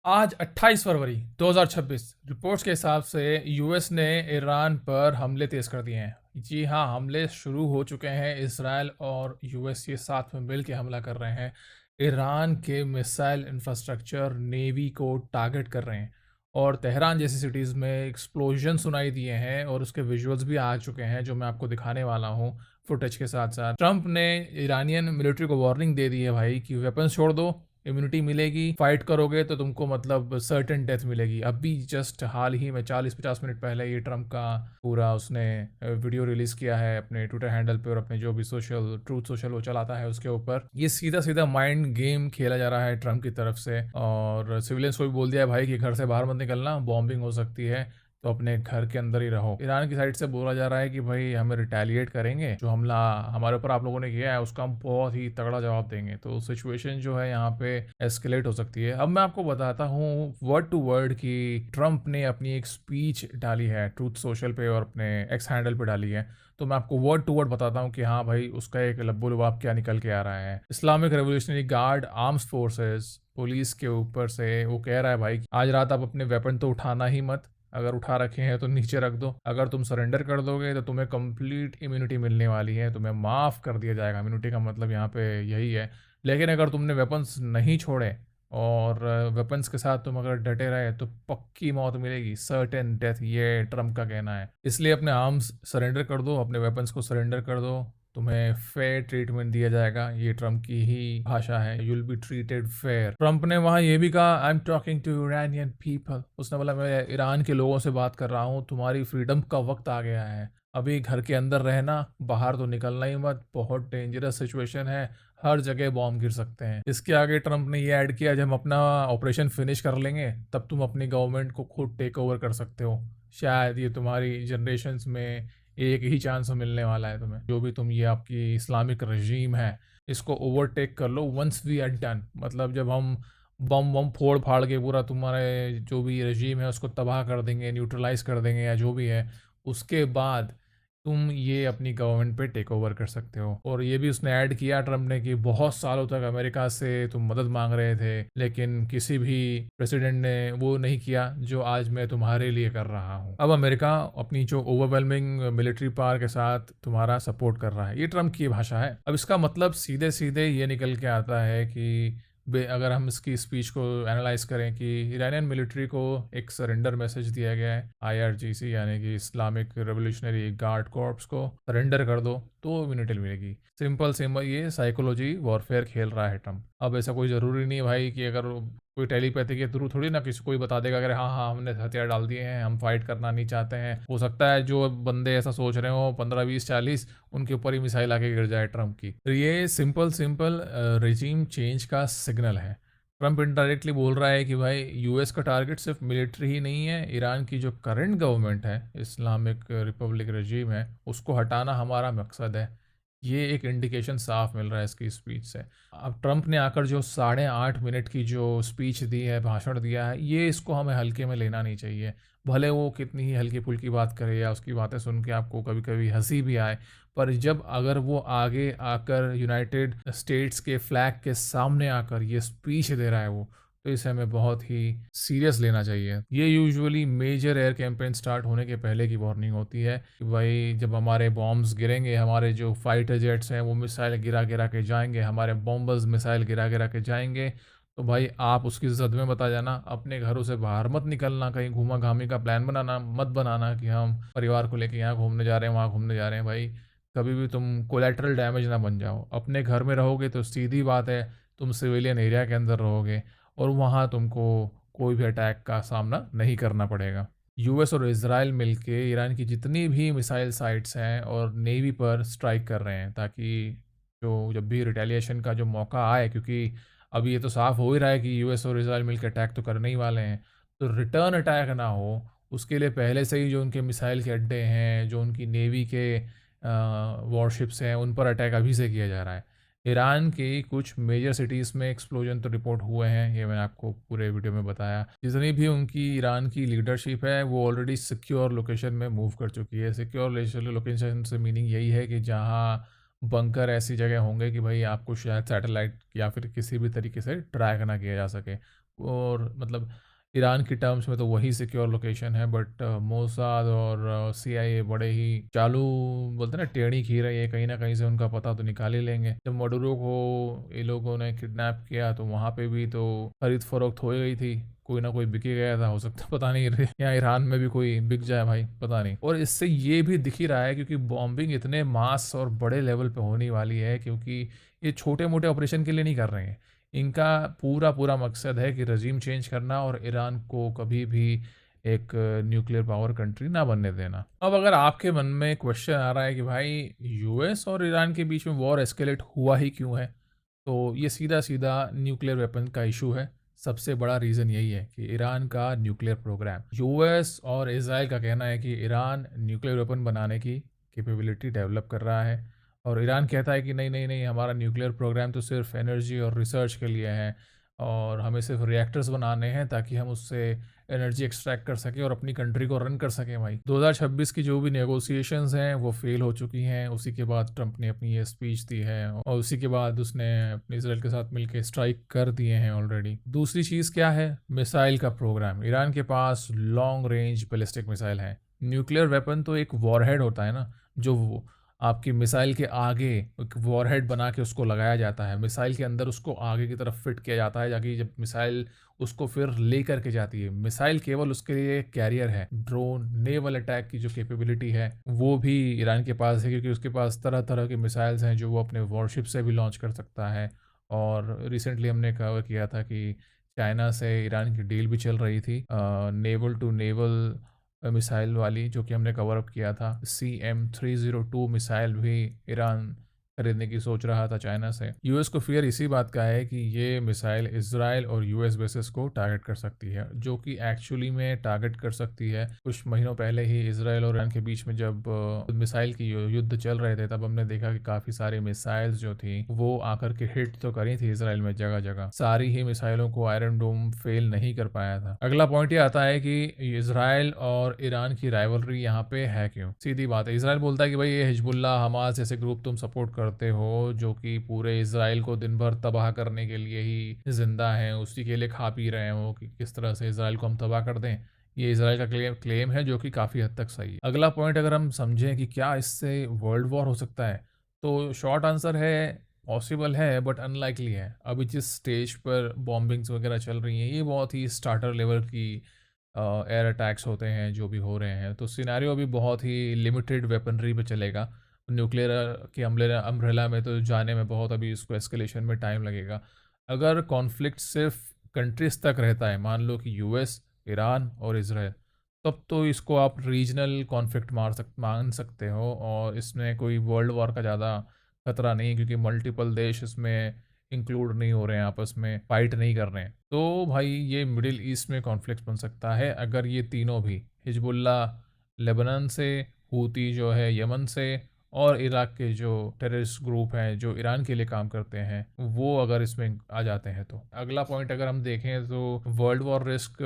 आज 28 फरवरी 2026 रिपोर्ट्स के हिसाब से यूएस ने ईरान पर हमले तेज कर दिए हैं। जी हाँ, हमले शुरू हो चुके हैं। इसराइल और यूएस ये साथ में मिल के हमला कर रहे हैं। ईरान के मिसाइल इंफ्रास्ट्रक्चर, नेवी को टारगेट कर रहे हैं और तेहरान जैसी सिटीज़ में एक्सप्लोजन सुनाई दिए हैं और उसके विजुअल्स भी आ चुके हैं जो मैं आपको दिखाने वाला हूँ फुटेज के साथ साथ। ट्रंप ने ईरानियन मिलिट्री को वार्निंग दे दी है भाई कि वेपन्स छोड़ दो, इम्यूनिटी मिलेगी, फाइट करोगे तो तुमको मतलब सर्टेन डेथ मिलेगी। अभी जस्ट हाल ही में 40-50 मिनट पहले ये ट्रम्प का पूरा उसने वीडियो रिलीज किया है अपने ट्विटर हैंडल पे और अपने जो भी सोशल ट्रूथ सोशल वो चलाता है उसके ऊपर। ये सीधा सीधा माइंड गेम खेला जा रहा है ट्रम्प की तरफ से और सिविलियंस को भी बोल दिया है भाई कि घर से बाहर मत निकलना, बॉम्बिंग हो सकती है तो अपने घर के अंदर ही रहो। ईरान की साइड से बोला जा रहा है कि भाई हमें रिटेलिएट करेंगे, जो हमला हमारे ऊपर आप लोगों ने किया है उसका हम बहुत ही तगड़ा जवाब देंगे। तो सिचुएशन जो है यहाँ पे एस्केलेट हो सकती है। अब मैं आपको बताता हूँ वर्ड टू वर्ड कि ट्रंप ने अपनी एक स्पीच डाली है ट्रूथ सोशल पे और अपने एक्स हैंडल पे डाली है। तो मैं आपको वर्ड टू वर्ड बताता हूँ कि हाँ भाई उसका एक लब्बो लुबाब क्या निकल के आ रहा है। Islamic revolutionary guard arms forces police के ऊपर से वो कह रहा है भाई आज रात आप अपने वेपन तो उठाना ही मत, अगर उठा रखे हैं तो नीचे रख दो। अगर तुम सरेंडर कर दोगे तो तुम्हें कंप्लीट इम्यूनिटी मिलने वाली है, तुम्हें माफ़ कर दिया जाएगा। इम्यूनिटी का मतलब यहाँ पे यही है। लेकिन अगर तुमने वेपन्स नहीं छोड़े और वेपन्स के साथ तुम अगर डटे रहे तो पक्की मौत मिलेगी, सर्टेन डेथ, ये ट्रम्प का कहना है। इसलिए अपने आर्म्स सरेंडर कर दो, अपने वेपन्स को सरेंडर कर दो, तुम्हें फेयर ट्रीटमेंट दिया जाएगा। ये ट्रम्प की ही भाषा है, you will be treated fair. Trump ने वहाँ ये भी कहा I am talking to Iranian people, उसने बोला मैं ईरान के लोगों से बात कर रहा हूँ, तुम्हारी फ्रीडम का वक्त आ गया है, अभी घर के अंदर रहना, बाहर तो निकलना ही मत, बहुत डेंजरस सिचुएशन है, हर जगह बॉम्ब गिर सकते हैं। इसके आगे ट्रम्प ने ये ऐड किया जब हम अपना ऑपरेशन फिनिश कर लेंगे तब तुम अपनी गवर्नमेंट को खुद टेक ओवर कर सकते हो। शायद ये तुम्हारी जनरेशन्स में एक ही चांस मिलने वाला है तुम्हें, जो भी तुम ये आपकी इस्लामिक रजीम है इसको ओवरटेक कर लो वंस वी आर डन। मतलब जब हम बम वम फोड़ फाड़ के पूरा तुम्हारे जो भी रजीम है उसको तबाह कर देंगे, न्यूट्रलाइज कर देंगे या जो भी है, उसके बाद तुम ये अपनी गवर्नमेंट पे टेक ओवर कर सकते हो। और ये भी उसने ऐड किया ट्रम्प ने कि बहुत सालों तक अमेरिका से तुम मदद मांग रहे थे लेकिन किसी भी प्रेसिडेंट ने वो नहीं किया जो आज मैं तुम्हारे लिए कर रहा हूँ। अब अमेरिका अपनी जो ओवरवेलमिंग मिलिट्री पावर के साथ तुम्हारा सपोर्ट कर रहा है। ये ट्रम्प की भाषा है। अब इसका मतलब सीधे सीधे ये निकल के आता है कि अगर हम इसकी स्पीच को एनालाइज करें कि ईरानियन मिलिट्री को एक सरेंडर मैसेज दिया गया है, आईआरजीसी यानी कि इस्लामिक रेवोल्यूशनरी गार्ड कॉर्प्स को सरेंडर कर दो तो इम्यूनिटी मिलेगी। सिंपल सिंपल ये साइकोलॉजी वॉरफेयर खेल रहा है ट्रम्प। अब ऐसा कोई ज़रूरी नहीं है भाई कि अगर कोई टेलीपैथी के थ्रू थोड़ी ना किसी कोई बता देगा अगर हाँ हाँ हमने हथियार डाल दिए हैं, हम फाइट करना नहीं चाहते हैं। हो सकता है जो बंदे ऐसा सोच रहे हो 15-20-40 उनके ऊपर ही मिसाइल आके गिर जाए ट्रम्प की। तो ये सिंपल सिंपल रिजीम चेंज का सिग्नल है। ट्रम्प इनडायरेक्टली बोल रहा है कि भाई यूएस का टारगेट सिर्फ मिलिट्री ही नहीं है, ईरान की जो करंट गवर्नमेंट है, इस्लामिक रिपब्लिक रजीम है, उसको हटाना हमारा मकसद है। ये एक इंडिकेशन साफ मिल रहा है इसकी स्पीच से। अब ट्रम्प ने आकर जो 8.5 मिनट की जो स्पीच दी है, भाषण दिया है, ये इसको हमें हल्के में लेना नहीं चाहिए। भले वो कितनी ही हल्की फुल्की बात करे या उसकी बातें सुन के आपको कभी कभी हंसी भी आए, पर जब अगर वो आगे आकर यूनाइटेड स्टेट्स के फ्लैग के सामने आकर ये स्पीच दे रहा है वो, तो इसे हमें बहुत ही सीरियस लेना चाहिए। ये usually major air campaign start होने के पहले की वार्निंग होती है कि भाई जब हमारे बॉम्ब्स गिरेंगे, हमारे जो फाइटर जेट्स हैं वो मिसाइल गिरा गिरा के जाएंगे, हमारे बॉम्बर्स मिसाइल गिरा गिरा के जाएंगे, तो भाई आप उसकी जद में बता जाना, अपने घरों से बाहर मत निकलना, कहीं घूमा घामी का प्लान बनाना मत बनाना कि हम परिवार को लेके यहाँ घूमने जा रहे हैं वहाँ घूमने जा रहे हैं। भाई कभी भी तुम कोलेटरल डैमेज ना बन जाओ। अपने घर में रहोगे तो सीधी बात है तुम सिविलियन एरिया के अंदर रहोगे और वहाँ तुमको कोई भी अटैक का सामना नहीं करना पड़ेगा। यूएस और इजराइल मिलके ईरान की जितनी भी मिसाइल साइट्स हैं और नेवी पर स्ट्राइक कर रहे हैं ताकि जो जब भी रिटेलिएशन का जो मौका आए, क्योंकि अभी ये तो साफ हो ही रहा है कि यूएस और इजराइल मिलकर अटैक तो करने ही वाले हैं, तो रिटर्न अटैक ना हो उसके लिए पहले से ही जो उनके मिसाइल के अड्डे हैं, जो उनकी नेवी के वॉरशिप्स हैं, उन पर अटैक अभी से किया जा रहा है। ईरान की कुछ मेजर सिटीज़ में एक्सप्लोजन तो रिपोर्ट हुए हैं, ये मैंने आपको पूरे वीडियो में बताया। जितनी भी उनकी ईरान की लीडरशिप है वो ऑलरेडी सिक्योर लोकेशन में मूव कर चुकी है। सिक्योर लोकेशन से मीनिंग यही है कि जहाँ बंकर ऐसी जगह होंगे कि भाई आपको शायद सैटेलाइट या फिर किसी भी तरीके से ट्रैक ना किया जा सके, और मतलब ईरान की टर्म्स में तो वही सिक्योर लोकेशन है, बट मोसाद और सीआईए बड़े ही चालू, बोलते हैं ना, टेढ़ी खीर है ये, कहीं ना कहीं से उनका पता तो निकाल ही लेंगे। जब मडुरो को ये लोगों ने किडनैप किया तो वहाँ पे भी तो खरीद फरोख्त हो गई थी, कोई ना कोई बिक ही गया था, हो सकता है, पता नहीं यहाँ ईरान में भी कोई बिक जाए भाई, पता नहीं। और इससे ये भी दिख ही रहा है क्योंकि बॉम्बिंग इतने मास और बड़े लेवल पे होने वाली है, क्योंकि ये छोटे मोटे ऑपरेशन के लिए नहीं कर रहे हैं। इनका पूरा पूरा मकसद है कि रजीम चेंज करना और ईरान को कभी भी एक न्यूक्लियर पावर कंट्री ना बनने देना। अब अगर आपके मन में क्वेश्चन आ रहा है कि भाई यूएस और ईरान के बीच में वॉर एस्केलेट हुआ ही क्यों है, तो ये सीधा सीधा न्यूक्लियर वेपन का इशू है। सबसे बड़ा रीज़न यही है कि ईरान का न्यूक्लियर प्रोग्राम, यूएस और इसराइल का कहना है कि ईरान न्यूक्लियर वेपन बनाने की कैपेबिलिटी डेवलप कर रहा है, और ईरान कहता है कि नहीं नहीं नहीं, हमारा न्यूक्लियर प्रोग्राम तो सिर्फ एनर्जी और रिसर्च के लिए है, और हमें सिर्फ रिएक्टर्स बनाने हैं ताकि हम उससे एनर्जी एक्सट्रैक्ट कर सकें और अपनी कंट्री को रन कर सकें। भाई 2026 की जो भी नेगोशिएशंस हैं वो फेल हो चुकी हैं। उसी के बाद ट्रंप ने अपनी ये स्पीच दी है, और उसी के बाद उसने अपने इसराइल के साथ मिलकर स्ट्राइक कर दिए हैं ऑलरेडी। दूसरी चीज़ क्या है? मिसाइल का प्रोग्राम। ईरान के पास लॉन्ग रेंज बैलिस्टिक मिसाइल है। न्यूक्लियर वेपन तो एक वॉरहेड होता है ना, जो आपकी मिसाइल के आगे एक वॉरहेड बना के उसको लगाया जाता है, मिसाइल के अंदर उसको आगे की तरफ फिट किया जाता है, जाकि जब मिसाइल उसको फिर ले करके जाती है। मिसाइल केवल उसके लिए कैरियर है। ड्रोन, नेवल अटैक की जो कैपेबिलिटी है वो भी ईरान के पास है, क्योंकि उसके पास तरह तरह के मिसाइल्स हैं जो वो अपने वॉरशिप से भी लॉन्च कर सकता है। और रिसेंटली हमने कवर किया था कि चाइना से ईरान की डील भी चल रही थी, नेवल टू नेवल मिसाइल वाली, जो कि हमने कवर अप किया था। CM-302 मिसाइल भी ईरान खरीदने की सोच रहा था चाइना से। यूएस को फियर इसी बात का है कि ये मिसाइल इसराइल और यूएस बेसिस को टारगेट कर सकती है, जो कि एक्चुअली में टारगेट कर सकती है। कुछ महीनों पहले ही इसराइल और ईरान के बीच में जब मिसाइल की युद्ध चल रहे थे, तब हमने देखा कि काफ़ी सारी मिसाइल्स जो थी वो आकर के हिट तो करी थी इसराइल में जगह जगह। सारी ही मिसाइलों को आयरन डोम फेल नहीं कर पाया था। अगला पॉइंट ये आता है कि इसराइल और ईरान की राइवलरी यहाँ पे है क्यों? सीधी बात है, इसराइल बोलता है कि भाई ये हिजबुल्ला, हमास जैसे ग्रुप तुम सपोर्ट करते हो, जो कि पूरे इसराइल को दिन भर तबाह करने के लिए ही जिंदा हैं, उसी के लिए खा पी रहे हो कि किस तरह से इसराइल को हम तबाह कर दें। ये इसराइल का क्लेम है, जो कि काफ़ी हद तक सही है। अगला पॉइंट अगर हम समझें कि क्या इससे वर्ल्ड वॉर हो सकता है, तो शॉर्ट आंसर है पॉसिबल है, बट अनलाइकली है। अभी जिस स्टेज पर बॉम्बिंग्स वगैरह चल रही हैं, ये बहुत ही स्टार्टर लेवल की एयर अटैक्स होते हैं जो भी हो रहे हैं, तो सिनेरियो अभी बहुत ही लिमिटेड वेपनरी पे चलेगा। न्यूक्लियर के अम्ब्रेला में तो जाने में बहुत अभी इसको एस्केलेशन में टाइम लगेगा। अगर कॉन्फ्लिक्ट सिर्फ कंट्रीज तक रहता है, मान लो कि यूएस, ईरान और इसराइल, तब तो इसको आप रीजनल कॉन्फ्लिक्ट मान सकते हो, और इसमें कोई वर्ल्ड वॉर का ज़्यादा खतरा नहीं, क्योंकि मल्टीपल देश इसमें इंक्लूड नहीं हो रहे हैं, आपस में फाइट नहीं कर रहे हैं। तो भाई ये मिडिल ईस्ट में कॉन्फ्लिक्ट बन सकता है अगर ये तीनों भी, हिजबुल्ला लेबनान से, हूती जो है यमन से, और इराक के जो टेररिस्ट ग्रुप हैं जो ईरान के लिए काम करते हैं, वो अगर इसमें आ जाते हैं तो। अगला पॉइंट अगर हम देखें तो वर्ल्ड वॉर रिस्क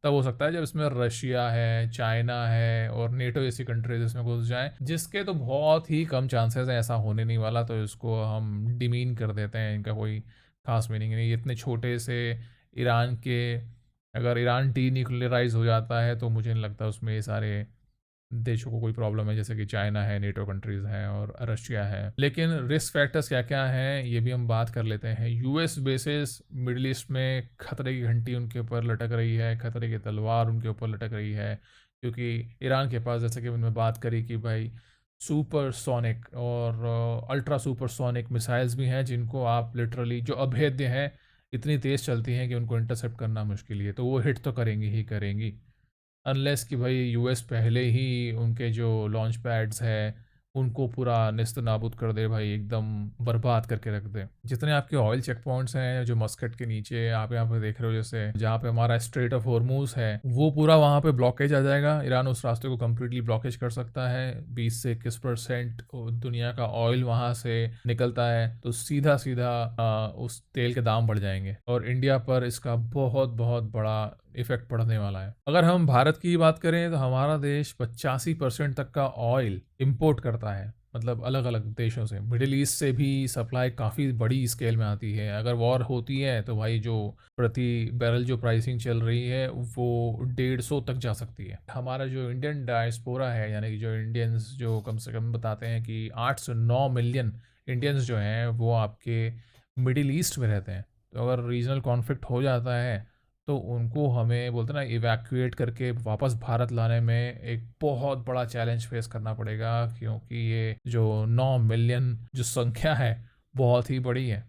तब हो सकता है जब इसमें रशिया है, चाइना है और नेटो जैसी कंट्रीज इसमें घुस जाएं, जिसके तो बहुत ही कम चांसेस हैं, ऐसा होने नहीं वाला, तो इसको हम डिमीन कर देते हैं, इनका कोई खास मीनिंग नहीं। इतने छोटे से ईरान के, अगर ईरान डी न्यूक्लियराइज हो जाता है तो मुझे नहीं लगता उसमें ये सारे देशों को कोई प्रॉब्लम है, जैसे कि चाइना है, नेटो कंट्रीज हैं और रशिया है। लेकिन रिस्क फैक्टर्स क्या क्या हैं ये भी हम बात कर लेते हैं। यूएस बेसिस मिडिल ईस्ट में खतरे की घंटी उनके ऊपर लटक रही है, खतरे की तलवार उनके ऊपर लटक रही है, क्योंकि ईरान के पास, जैसे कि मैंने बात करी कि भाई सुपर सोनिक और अल्ट्रा सुपर सोनिक मिसाइल्स भी हैं, जिनको आप लिटरली, जो अभेद्य हैं, इतनी तेज़ चलती हैं कि उनको इंटरसेप्ट करना मुश्किल ही है, तो वो हिट तो करेंगी ही करेंगी, अनलेस कि भाई यूएस पहले ही उनके जो लॉन्च पैड्स हैं उनको पूरा निस्त नाबूद कर दे भाई, एकदम बर्बाद करके रख दे। जितने आपके ऑयल चेक पॉइंट्स हैं जो मस्कट के नीचे आप यहाँ पे देख रहे हो, जैसे जहाँ पे हमारा स्ट्रेट ऑफ हॉर्मूज है, वो पूरा वहाँ पे ब्लॉकेज आ जाएगा। ईरान उस रास्ते को कम्प्लीटली ब्लॉकेज कर सकता है। 20 से 21% दुनिया का ऑयल वहाँ से निकलता है, तो सीधा सीधा उस तेल के दाम बढ़ जाएंगे, और इंडिया पर इसका बहुत बहुत बड़ा इफेक्ट पड़ने वाला है। अगर हम भारत की बात करें तो हमारा देश 85% तक का ऑयल इंपोर्ट करता है, मतलब अलग-अलग देशों से। मिडल ईस्ट से भी सप्लाई काफ़ी बड़ी स्केल में आती है। अगर वॉर होती है तो भाई जो प्रति बैरल जो प्राइसिंग चल रही है वो 150 तक जा सकती है। हमारा जो इंडियन डायस्पोरा है, यानी कि जो इंडियंस जो कम से कम बताते हैं कि 8 से 9 मिलियन इंडियंस जो हैं वो आपके मिडल ईस्ट में रहते हैं। तो अगर रीजनल कॉन्फ्लिक्ट हो जाता है तो उनको हमें बोलते हैं ना इवैक्यूएट करके वापस भारत लाने में एक बहुत बड़ा चैलेंज फेस करना पड़ेगा, क्योंकि ये जो 9 मिलियन जो संख्या है बहुत ही बड़ी है।